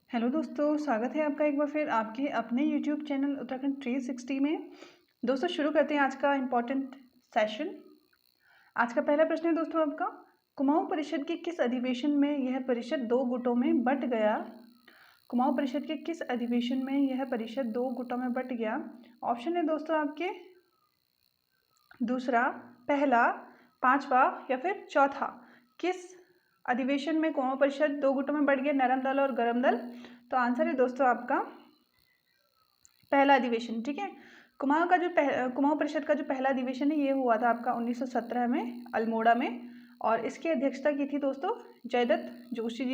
Hello दोस्तों, स्वागत है आपका एक बार फिर आपके अपने यूट्यूब चैनल उत्तराखंड 360 में। दोस्तों शुरू करते हैं आज का इम्पोर्टेंट सेशन। आज का पहला प्रश्न है दोस्तों आपका, कुमाऊं परिषद के किस अधिवेशन में यह परिषद दो गुटों में बंट गया? कुमाऊं परिषद के किस अधिवेशन में यह परिषद दो गुटों में बंट गया? ऑप्शन है दोस्तों आपके दूसरा, पहला, पांचवा या फिर चौथा। किस अधिवेशन में कुमाऊं परिषद दो गुटों में बंट गया, नरम दल और गरम दल? तो आंसर है दोस्तों आपका पहला अधिवेशन। ठीक है, कुमाऊं परिषद का जो पहला अधिवेशन है ये हुआ था आपका 1917 में अल्मोड़ा में, और इसकी अध्यक्षता की थी दोस्तों जयदत्त जोशी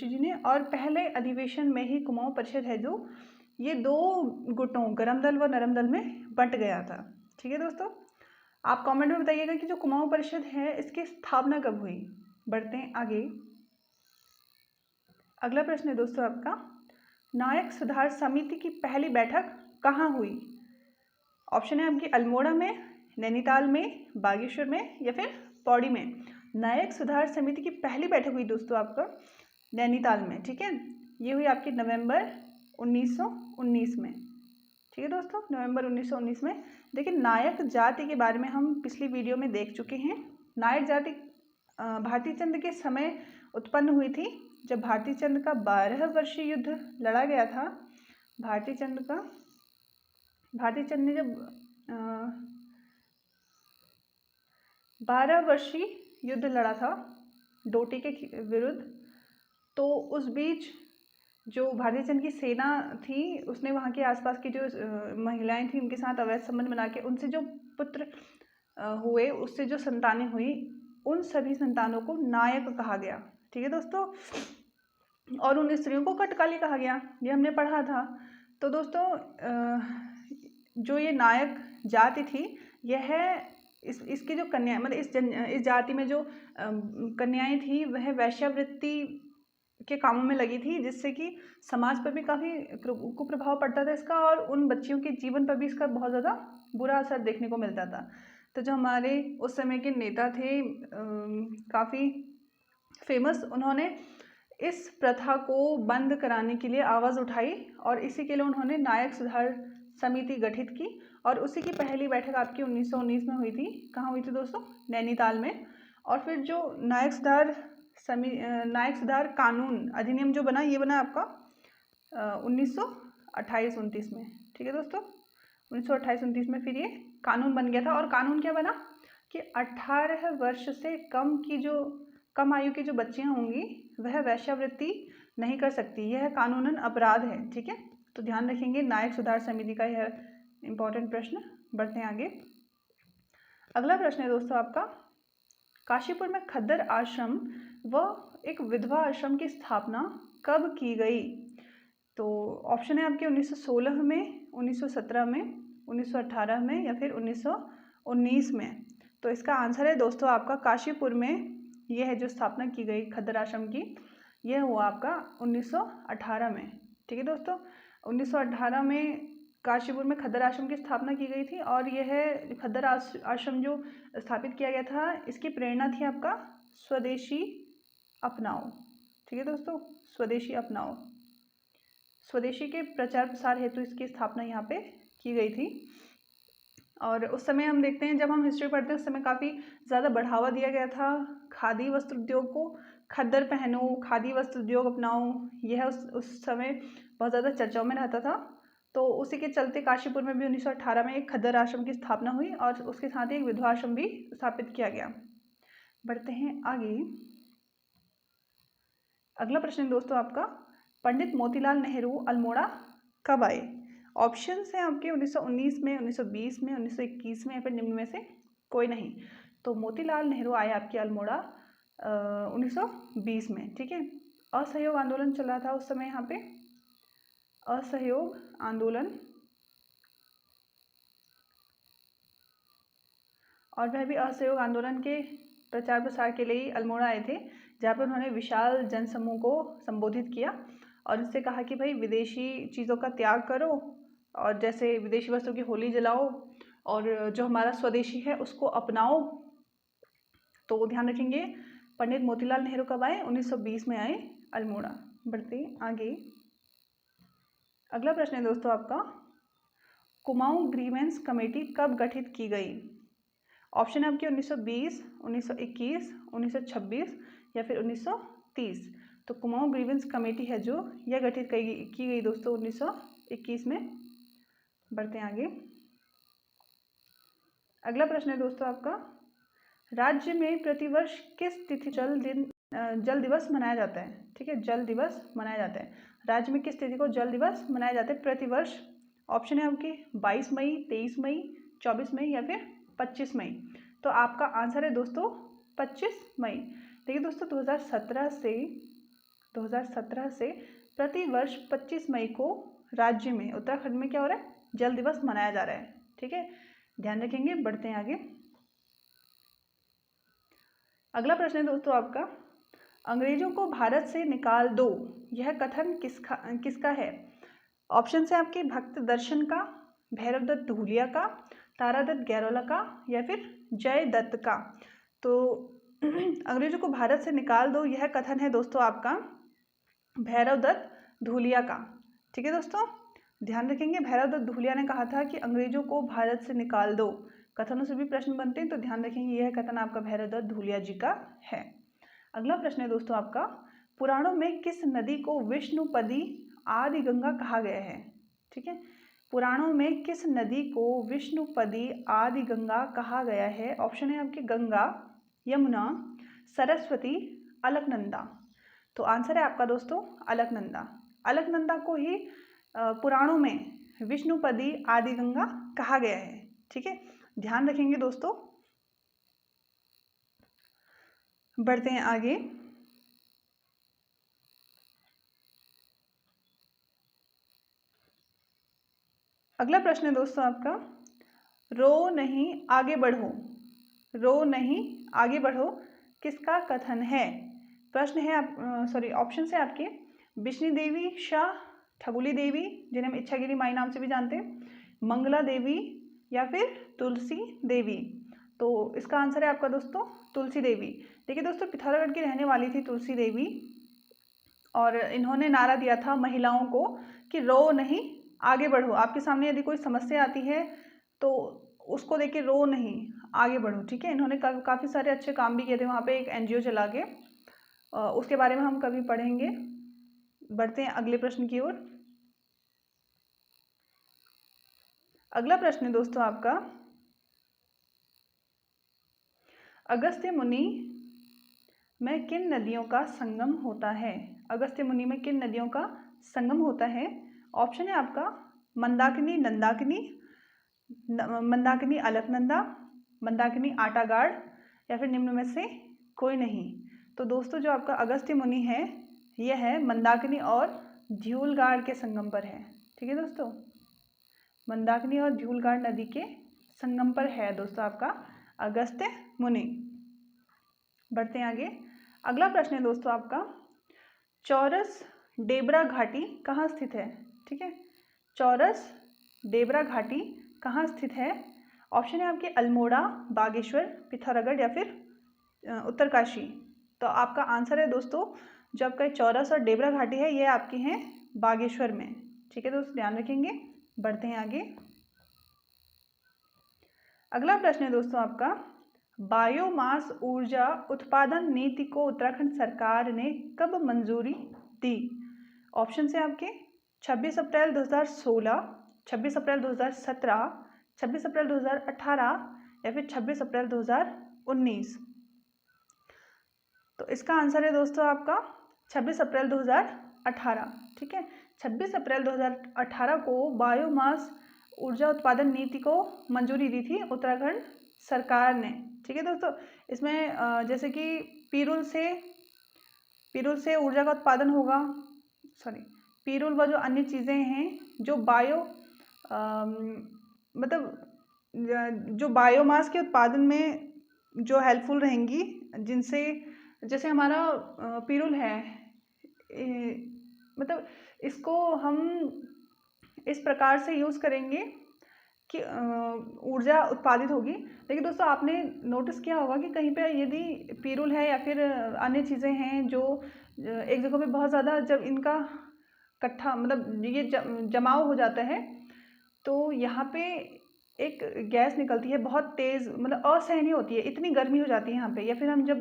जी ने। और पहले अधिवेशन में ही कुमाऊं परिषद है जो ये दो गुटों गरम दल व नरम दल में बंट गया था। ठीक है दोस्तों, आप कमेंट में बताइएगा कि जो कुमाऊं परिषद है इसकी स्थापना कब हुई। बढ़ते हैं आगे। अगला प्रश्न है दोस्तों आपका, नायक सुधार समिति की पहली बैठक कहाँ हुई? ऑप्शन है आपकी अल्मोड़ा में, नैनीताल में, बागेश्वर में या फिर पौड़ी में। नायक सुधार समिति की पहली बैठक हुई दोस्तों आपका नैनीताल में। ठीक है, ये हुई आपकी नवंबर 1919 में। ठीक है दोस्तों, नवंबर 1919 में। देखिए, नायक जाति के बारे में हम पिछली वीडियो में देख चुके हैं। नायक जाति भारती चंद के समय उत्पन्न हुई थी, जब भारती चंद का 12 वर्षीय युद्ध लड़ा गया था। भारती चंद ने जब 12 वर्षीय युद्ध लड़ा था डोटी के विरुद्ध, तो उस बीच जो भारती चंद की सेना थी उसने वहाँ के आसपास की जो महिलाएं थी उनके साथ अवैध संबंध बना के उनसे जो पुत्र हुए, उससे जो संतानें हुई, उन सभी संतानों को नायक कहा गया। ठीक है दोस्तों, और उन स्त्रियों को कटकाली कहा गया, ये हमने पढ़ा था। तो दोस्तों जो ये नायक जाति थी, यह इसकी जो कन्या मतलब इस जाति में जो कन्याएं थी वह वैश्यावृत्ति के कामों में लगी थी, जिससे कि समाज पर भी काफ़ी कुप्रभाव पड़ता था इसका, और उन बच्चियों के जीवन पर भी इसका बहुत ज़्यादा बुरा असर देखने को मिलता था। तो जो हमारे उस समय के नेता थे काफ़ी फेमस, उन्होंने इस प्रथा को बंद कराने के लिए आवाज़ उठाई, और इसी के लिए उन्होंने नायक सुधार समिति गठित की, और उसी की पहली बैठक आपकी 1919 में हुई थी। कहाँ हुई थी दोस्तों? नैनीताल में। और फिर जो नायक सुधार कानून अधिनियम जो बना, ये बना आपका 1928-29 में। ठीक है दोस्तों, 1928-29 में फिर ये कानून बन गया था। और कानून क्या बना कि 18 वर्ष से कम आयु की जो बच्चियां होंगी वह वैश्यावृत्ति नहीं कर सकती, यह कानूनन अपराध है। ठीक है, तो ध्यान रखेंगे नायक सुधार समिति का यह इंपॉर्टेंट प्रश्न। बढ़ते हैं आगे। अगला प्रश्न है दोस्तों आपका, काशीपुर में खद्दर आश्रम व एक विधवा आश्रम की स्थापना कब की गई? तो ऑप्शन है आपके 1916 में, 1917 में, 1918 में या फिर 1919 में। तो इसका आंसर है दोस्तों आपका काशीपुर में यह जो स्थापना की गई खद्दर आश्रम की, यह हुआ आपका 1918 में। ठीक है दोस्तों, 1918 में काशीपुर में खद्दर आश्रम की स्थापना की गई थी, और यह खद्दर आश्रम जो स्थापित किया गया था, इसकी प्रेरणा थी आपका स्वदेशी अपनाओ। ठीक है दोस्तों, स्वदेशी अपनाओ, स्वदेशी के प्रचार प्रसार हेतु इसकी स्थापना यहाँ पे की गई थी। और उस समय हम देखते हैं, जब हम हिस्ट्री पढ़ते हैं, उस समय काफ़ी ज़्यादा बढ़ावा दिया गया था खादी वस्त्र उद्योग को। खद्दर पहनो, खादी वस्त्र उद्योग अपनाओ, यह उस समय बहुत ज़्यादा चर्चाओं में रहता था। तो उसी के चलते काशीपुर में भी 1918 में एक खद्दर आश्रम की स्थापना हुई, और उसके साथ ही एक विधवा आश्रम भी स्थापित किया गया। बढ़ते हैं आगे। अगला प्रश्न है दोस्तों आपका, पंडित मोतीलाल नेहरू अल्मोड़ा कब आए? ऑप्शन हैं आपके 1919 में, 1920 में, 1921 में या फिर निम्न में से कोई नहीं। तो मोतीलाल नेहरू आए आपके अल्मोड़ा 1920 में। ठीक है, असहयोग आंदोलन चल रहा था उस समय यहाँ पे, असहयोग आंदोलन, और वह भी असहयोग आंदोलन के प्रचार प्रसार के लिए अल्मोड़ा आए थे, जहाँ पर उन्होंने विशाल जनसमूह को संबोधित किया और उससे कहा कि भाई विदेशी चीज़ों का त्याग करो, और जैसे विदेशी वस्तुओं की होली जलाओ, और जो हमारा स्वदेशी है उसको अपनाओ। तो ध्यान रखेंगे पंडित मोतीलाल नेहरू कब आए? 1920 में आए अल्मोड़ा। बढ़ते आगे। अगला प्रश्न है दोस्तों आपका, कुमाऊं ग्रीवेंस कमेटी कब गठित की गई? ऑप्शन है आपके 1920, 1921, 1926 या फिर 1930। तो कुमाऊं ग्रीवेंस कमेटी है जो यह गठित की गई दोस्तों 1921 में। बढ़ते हैं आगे। अगला प्रश्न है दोस्तों आपका, राज्य में प्रतिवर्ष किस तिथि जल दिवस मनाया जाता है? ठीक है, जल दिवस मनाया जाता है। राज्य में किस तिथि को जल दिवस मनाया जाता है प्रतिवर्ष? ऑप्शन है आपकी 22 मई, 23 मई, 24 मई या फिर 25 मई। तो आपका आंसर है दोस्तों 25 मई। देखिए दोस्तों 2017 से प्रतिवर्ष 25 मई को राज्य में, उत्तराखंड में क्या हो रहा है? जल दिवस मनाया जा रहा है। ठीक है, ध्यान रखेंगे। बढ़ते हैं आगे। अगला प्रश्न है दोस्तों आपका, अंग्रेजों को भारत से निकाल दो, यह कथन किसका है? ऑप्शन है आपके भक्त दर्शन का, भैरवदत्त धूलिया का, तारादत्त गैरोला का या फिर जयदत्त का। तो अंग्रेजों को भारत से निकाल दो, यह कथन है दोस्तों आपका भैरवदत्त धूलिया का। ठीक है दोस्तों, ध्यान रखेंगे। भैरवदत्त धूलिया ने कहा था कि अंग्रेजों को भारत से निकाल दो। कथनों से भी प्रश्न बनते हैं, तो ध्यान रखेंगे यह कथन आपका भैरवदत्त धूलिया जी का है। अगला प्रश्न है दोस्तों आपका, पुराणों में किस नदी को विष्णुपदी आदि गंगा कहा गया है? ठीक है, पुराणों में किस नदी को विष्णुपदी आदि गंगा कहा गया है? ऑप्शन है आपके गंगा, यमुना, सरस्वती, अलकनंदा। तो आंसर है आपका दोस्तों अलकनंदा। अलकनंदा को ही पुराणों में विष्णुपदी आदि गंगा कहा गया है। ठीक है, ध्यान रखेंगे दोस्तों। बढ़ते हैं आगे। अगला प्रश्न है दोस्तों आपका, रो नहीं आगे बढ़ो, रो नहीं आगे बढ़ो किसका कथन है? प्रश्न है ऑप्शन है आपके विष्णु देवी शाह, ठगुली देवी जिन्हें हम इच्छागिरी माई नाम से भी जानते हैं, मंगला देवी या फिर तुलसी देवी। तो इसका आंसर है आपका दोस्तों तुलसी देवी। देखिए दोस्तों पिथौरागढ़ की रहने वाली थी तुलसी देवी, और इन्होंने नारा दिया था महिलाओं को कि रो नहीं आगे बढ़ो। आपके सामने यदि कोई समस्या आती है तो उसको देख के रो नहीं आगे बढ़ो। ठीक है, इन्होंने काफ़ी सारे अच्छे काम भी किए थे वहाँ पे, एक एनजीओ चला के, उसके बारे में हम कभी पढ़ेंगे। बढ़ते हैं अगले प्रश्न की ओर। अगला प्रश्न है दोस्तों आपका, अगस्त्य मुनि में किन नदियों का संगम होता है? अगस्त्य मुनि में किन नदियों का संगम होता है? ऑप्शन है आपका मंदाकिनी नंदाकिनी, मंदाकिनी अलकनंदा, मंदाकिनी आटागाड़ या फिर निम्न में से कोई नहीं। तो दोस्तों जो आपका अगस्त्य मुनि है यह है मंदाकिनी और ध्यूलगाड़ के संगम पर है। ठीक है दोस्तों, मंदाकिनी और ध्यूलगाड़ नदी के संगम पर है दोस्तों आपका अगस्त्य मुनि। बढ़ते हैं आगे। अगला प्रश्न है दोस्तों आपका, चौरस डेबरा घाटी कहाँ स्थित है? ठीक है, चौरस डेबरा घाटी कहाँ स्थित है? ऑप्शन है आपके अल्मोड़ा, बागेश्वर, पिथौरागढ़ या फिर उत्तरकाशी। तो आपका आंसर है दोस्तों जो आपका चौरस और डेबरा घाटी है ये आपकी हैं बागेश्वर में। ठीक है दोस्तों, ध्यान रखेंगे। बढ़ते हैं आगे। अगला प्रश्न है दोस्तों आपका, बायोमास ऊर्जा उत्पादन नीति को उत्तराखंड सरकार ने कब मंजूरी दी? ऑप्शन है आपके 26 अप्रैल 2016, 26 अप्रैल 2017, 26 अप्रैल 2018 या फिर 26 अप्रैल 2019। तो इसका आंसर है दोस्तों आपका 26 अप्रैल 2018। ठीक है, 26 अप्रैल 2018 को बायोमास ऊर्जा उत्पादन नीति को मंजूरी दी थी उत्तराखंड सरकार ने। ठीक है दोस्तों, इसमें जैसे कि पीरुल से ऊर्जा का उत्पादन होगा, पीरुल व जो अन्य चीज़ें हैं जो जो बायोमास के उत्पादन में जो हेल्पफुल रहेंगी, जिनसे जैसे हमारा पीरुल है, मतलब इसको हम इस प्रकार से यूज़ करेंगे कि ऊर्जा उत्पादित होगी। लेकिन दोस्तों आपने नोटिस किया होगा कि कहीं पे यदि पिरूल है या फिर अन्य चीज़ें हैं जो एक जगह पे बहुत ज़्यादा जब इनका इकट्ठा मतलब ये जमाव हो जाता है तो यहाँ पे एक गैस निकलती है बहुत तेज़, मतलब असहनीय होती है, इतनी गर्मी हो जाती है यहाँ पे। या फिर हम जब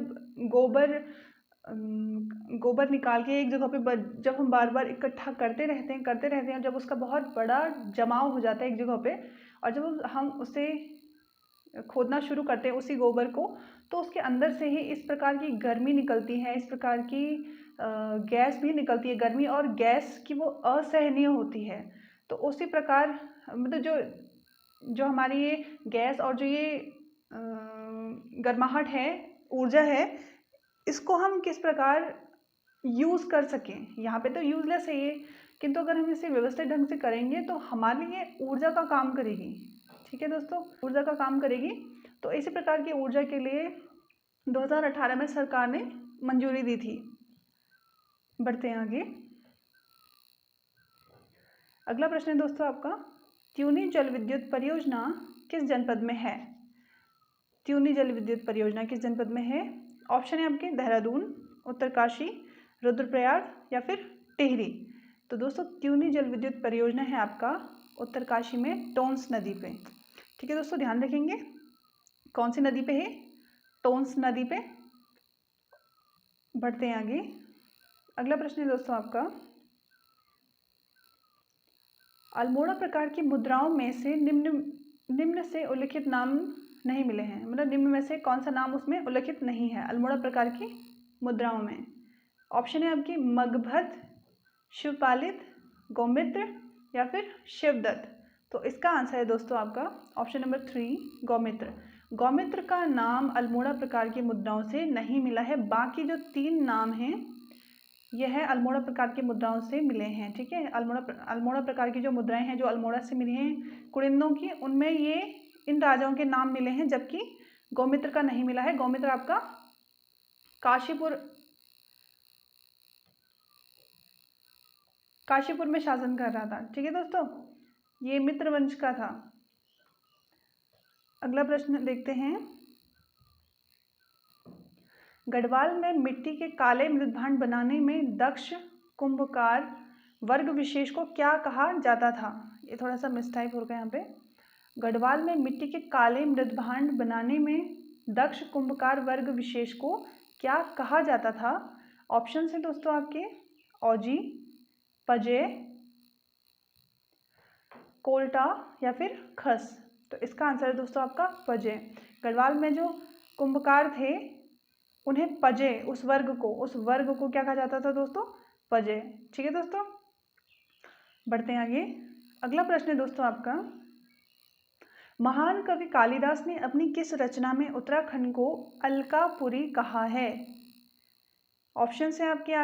गोबर निकाल के एक जगह पे जब हम बार बार इकट्ठा करते रहते हैं, जब उसका बहुत बड़ा जमाव हो जाता है एक जगह पे, और जब हम उसे खोदना शुरू करते हैं उसी गोबर को, तो उसके अंदर से ही इस प्रकार की गर्मी निकलती है, इस प्रकार की गैस भी निकलती है, गर्मी और गैस की वो असहनीय होती है। तो उसी प्रकार मतलब जो हमारी ये गैस और जो ये गर्माहट है, ऊर्जा है, इसको हम किस प्रकार यूज़ कर सकें। यहाँ पे तो यूज़लेस है ये, किंतु अगर हम इसे व्यवस्थित ढंग से करेंगे तो हमारे लिए ऊर्जा का काम करेगी। ठीक है दोस्तों, ऊर्जा का काम करेगी। तो इसी प्रकार की ऊर्जा के लिए 2018 में सरकार ने मंजूरी दी थी। बढ़ते हैं आगे। अगला प्रश्न है दोस्तों आपका, त्यूनी जल विद्युत परियोजना किस जनपद में है? त्यूनी जल विद्युत परियोजना किस जनपद में है? ऑप्शन है आपके देहरादून, उत्तरकाशी, रुद्रप्रयाग या फिर टिहरी। तो दोस्तों त्यूनी जल विद्युत परियोजना है आपका उत्तरकाशी में टोंस नदी पे। ठीक है दोस्तों, ध्यान रखेंगे कौन सी नदी पे है, टोंस नदी पे। बढ़ते हैं आगे। अगला प्रश्न है दोस्तों आपका, अल्मोड़ा प्रकार की मुद्राओं में से निम्न से उल्लिखित नाम नहीं मिले हैं, मतलब निम्न में से कौन सा नाम उसमें उल्लिखित नहीं है अल्मोड़ा प्रकार की मुद्राओं में? ऑप्शन है आपकी मगभद्र, शिवपालित, गौमित्र या फिर शिवदत्त। तो इसका आंसर है दोस्तों आपका ऑप्शन नंबर 3 गौमित्र। गौमित्र का नाम अल्मोड़ा प्रकार की मुद्राओं से नहीं मिला है, बाकी जो 3 नाम हैं यह अल्मोड़ा प्रकार की मुद्राओं से मिले हैं। ठीक है, अल्मोड़ा प्रकार की जो मुद्राएं हैं जो अल्मोड़ा से मिली हैं कुड़िंदों की, उनमें ये इन राजाओं के नाम मिले हैं, जबकि गौमित्र का नहीं मिला है। गौमित्र आपका काशीपुर में शासन कर रहा था। ठीक है दोस्तों, ये मित्र वंश का था। अगला प्रश्न देखते हैं, गढ़वाल में मिट्टी के काले मृदभांड बनाने में दक्ष कुंभकार वर्ग विशेष को क्या कहा जाता था? ये थोड़ा सा मिसटाइप हो गया यहाँ पे। गढ़वाल में मिट्टी के काले मृदभांड बनाने में दक्ष कुंभकार वर्ग विशेष को क्या कहा जाता था? ऑप्शन है दोस्तों आपके औजी, पजे, कोल्टा या फिर खस। तो इसका आंसर है दोस्तों आपका पजे। गढ़वाल में जो कुंभकार थे उन्हें पजे, उस वर्ग को क्या कहा जाता था दोस्तों? पजे। ठीक है दोस्तों, बढ़ते हैं आगे। अगला प्रश्न है दोस्तों आपका, महान कवि कालिदास ने अपनी किस रचना में उत्तराखंड को अलकापुरी कहा है? ऑप्शन है आपके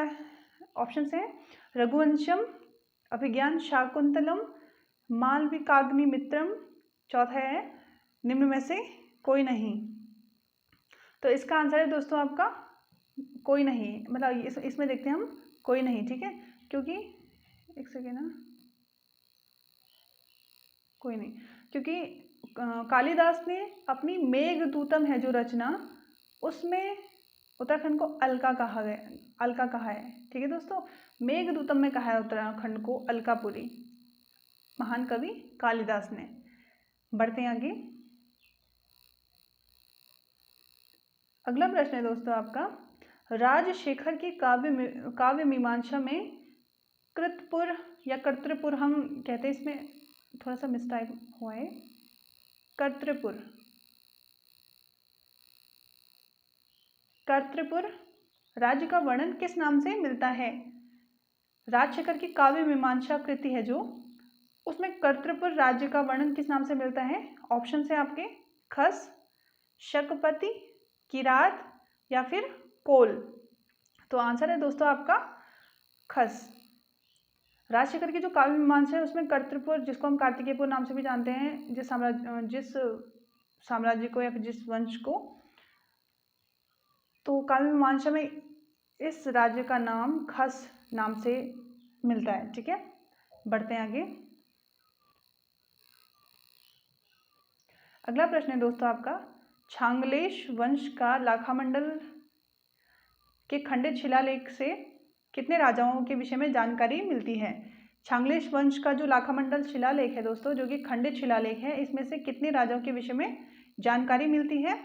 ऑप्शन है रघुवंशम, अभिज्ञान शाकुंतलम, मालविकाग्निमित्रम, चौथा है निम्न में से कोई नहीं। तो इसका आंसर है दोस्तों आपका कोई नहीं, मतलब इसमें देखते हैं हम कोई नहीं। ठीक है, क्योंकि एक सेकेंड ना, कोई नहीं, क्योंकि कालिदास ने अपनी मेघदूतम है जो रचना, उसमें उत्तराखंड को अलका कहा है। ठीक है दोस्तों, मेघदूतम में कहा है उत्तराखंड को अलकापुरी, महान कवि कालिदास ने। बढ़ते हैं आगे। अगला प्रश्न है दोस्तों आपका, राजशेखर की काव्य मीमांसा में कृतपुर या कर्तृपुर हम कहते हैं, इसमें थोड़ा सा मिसटाइप हुआ है, कर्तृपुर राज्य का वर्णन किस नाम से मिलता है? राजशेखर की काव्य मीमांसा कृति है जो, उसमें कर्तृपुर राज्य का वर्णन किस नाम से मिलता है? ऑप्शन है आपके खस, शकपति, किरात या फिर कोल। तो आंसर है दोस्तों आपका खस। राजशेखर की जो काव्य मीमांसा है उसमें कर्तृपुर, जिसको हम कार्तिकेयपुर नाम से भी जानते हैं, जिस साम्राज्य को या फिर जिस वंश को, तो काव्य मीमांसा में इस राज्य का नाम खस नाम से मिलता है। ठीक है, बढ़ते हैं आगे। अगला प्रश्न है दोस्तों आपका, छांगलेश वंश का लाखामंडल के खंडित शिलालेख से कितने राजाओं के विषय में जानकारी मिलती है। छांगलेश वंश का जो लाखामंडल शिलालेख है दोस्तों, जो कि खंडित शिलालेख है, इसमें से कितने राजाओं के विषय में जानकारी मिलती है।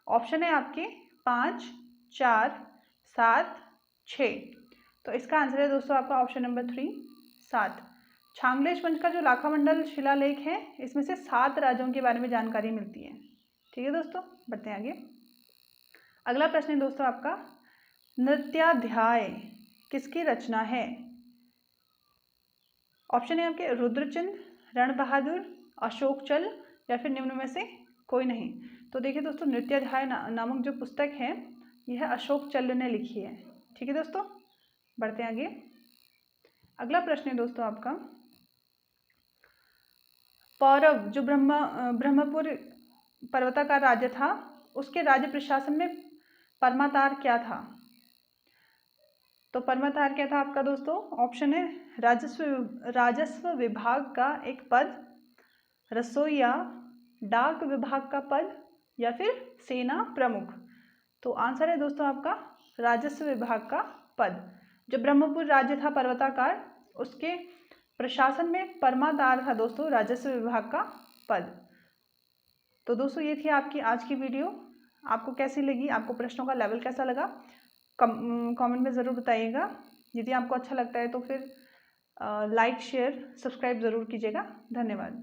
ऑप्शन है आपके 5, 4, 7, 6। तो इसका आंसर है दोस्तों आपका ऑप्शन नंबर 3, 7। छांगलेश वंश का जो लाखामंडल शिलालेख है, इसमें से 7 राजाओं के बारे में जानकारी मिलती है। ठीक है दोस्तों, बढ़ते हैं आगे। अगला प्रश्न है दोस्तों आपका, नृत्याध्याय किसकी रचना है। ऑप्शन है आपके रुद्रचंद, रण बहादुर, अशोक चल या फिर निम्न में से कोई नहीं। तो देखिए दोस्तों, नृत्याध्याय नामक जो पुस्तक है, यह अशोक चल ने लिखी है। ठीक है दोस्तों, बढ़ते हैं आगे। अगला प्रश्न है दोस्तों आपका, पौरव जो ब्रह्मपुर पर्वताकार राज्य था, उसके राज्य प्रशासन में परमातार क्या था। तो परमातार क्या था आपका दोस्तों। ऑप्शन है राजस्व विभाग का एक पद, रसोईया, डाक विभाग का पद या फिर सेना प्रमुख। तो आंसर है दोस्तों आपका राजस्व विभाग का पद। जो ब्रह्मपुर राज्य था पर्वताकार, उसके प्रशासन में परमातार था दोस्तों राजस्व विभाग का पद। तो दोस्तों ये थी आपकी आज की वीडियो। आपको कैसी लगी, आपको प्रश्नों का लेवल कैसा लगा, कमेंट में ज़रूर बताइएगा। यदि आपको अच्छा लगता है तो फिर लाइक, शेयर, सब्सक्राइब ज़रूर कीजिएगा। धन्यवाद।